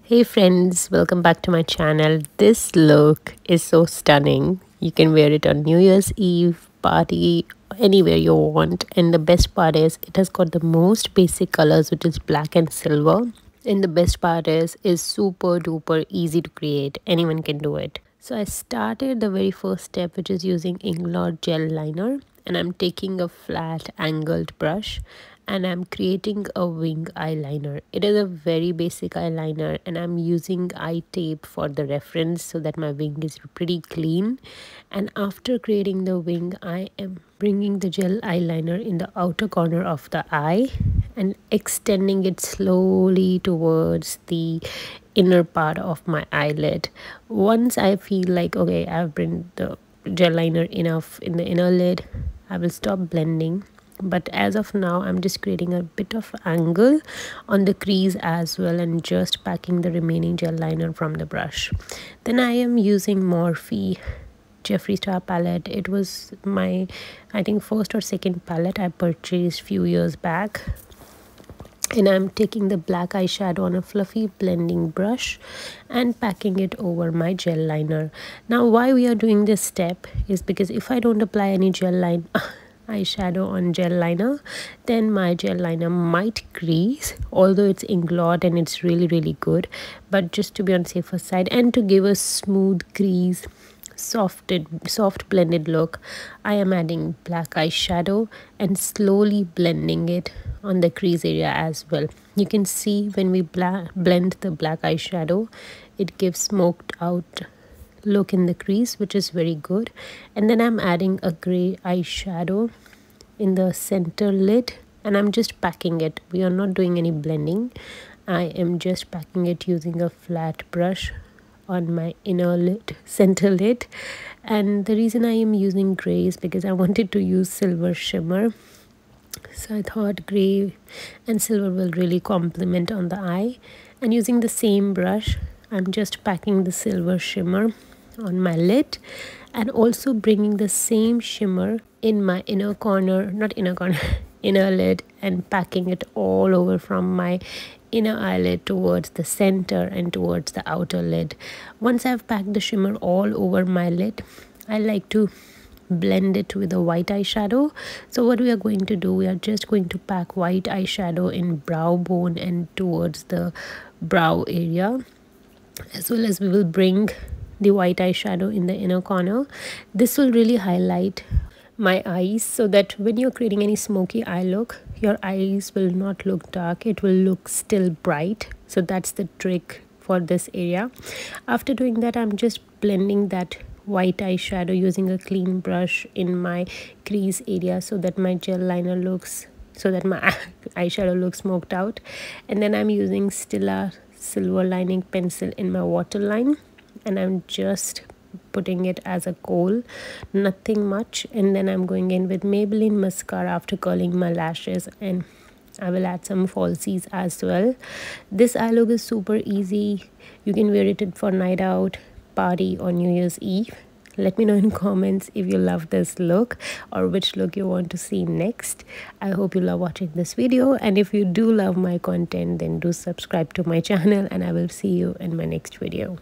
Hey friends, welcome back to my channel. This look is so stunning. You can wear it on New Year's Eve, party, anywhere you want. And the best part is it has got the most basic colors, which is black and silver. And the best part is super duper easy to create. Anyone can do it. So I started the very first step, which is using Inglot gel liner, and I'm taking a flat angled brush and I'm creating a wing eyeliner. It is a very basic eyeliner and I'm using eye tape for the reference so that my wing is pretty clean. And after creating the wing, I am bringing the gel eyeliner in the outer corner of the eye and extending it slowly towards the inner part of my eyelid. Once I feel like okay, I've bring the gel liner enough in the inner lid, I will stop blending. But as of now, I'm just creating a bit of angle on the crease as well and just packing the remaining gel liner from the brush. Then I am using Morphe Jeffree Star palette. It was my, I think, first or second palette I purchased few years back. And I'm taking the black eyeshadow on a fluffy blending brush and packing it over my gel liner. Now why we are doing this step is because if I don't apply any gel line eyeshadow on gel liner, then my gel liner might crease, although it's Inglot and it's really good. But just to be on safer side and to give a smooth crease, soft blended look, I am adding black eyeshadow and slowly blending it on the crease area as well. You can see when we blend the black eyeshadow, it gives smoked out look in the crease, which is very good. And then I'm adding a gray eyeshadow in the center lid and I'm just packing it. We are not doing any blending. I am just packing it using a flat brush on my inner lid, center lid. And the reason I am using gray is because I wanted to use silver shimmer, so I thought gray and silver will really complement on the eye. And using the same brush, I'm just packing the silver shimmer on my lid and also bringing the same shimmer in my inner corner, not inner corner, inner lid, and packing it all over from my inner eyelid towards the center and towards the outer lid. Once I've packed the shimmer all over my lid, I like to blend it with a white eyeshadow. So what we are going to do, we are just going to pack white eyeshadow in brow bone and towards the brow area, as well as we will bring the white eyeshadow in the inner corner. This will really highlight my eyes so that when you're creating any smoky eye look, your eyes will not look dark, it will look still bright. So that's the trick for this area. After doing that, I'm just blending that white eyeshadow using a clean brush in my crease area so that my gel liner looks, so that my eyeshadow looks smoked out. And then I'm using Stila silver lining pencil in my waterline and I'm just putting it as a kohl, nothing much. And then I'm going in with Maybelline mascara after curling my lashes, and I will add some falsies as well. This eye look is super easy. You can wear it for night out, party, or New Year's Eve. Let me know in comments if you love this look or which look you want to see next. I hope you love watching this video, and if you do love my content, then do subscribe to my channel and I will see you in my next video.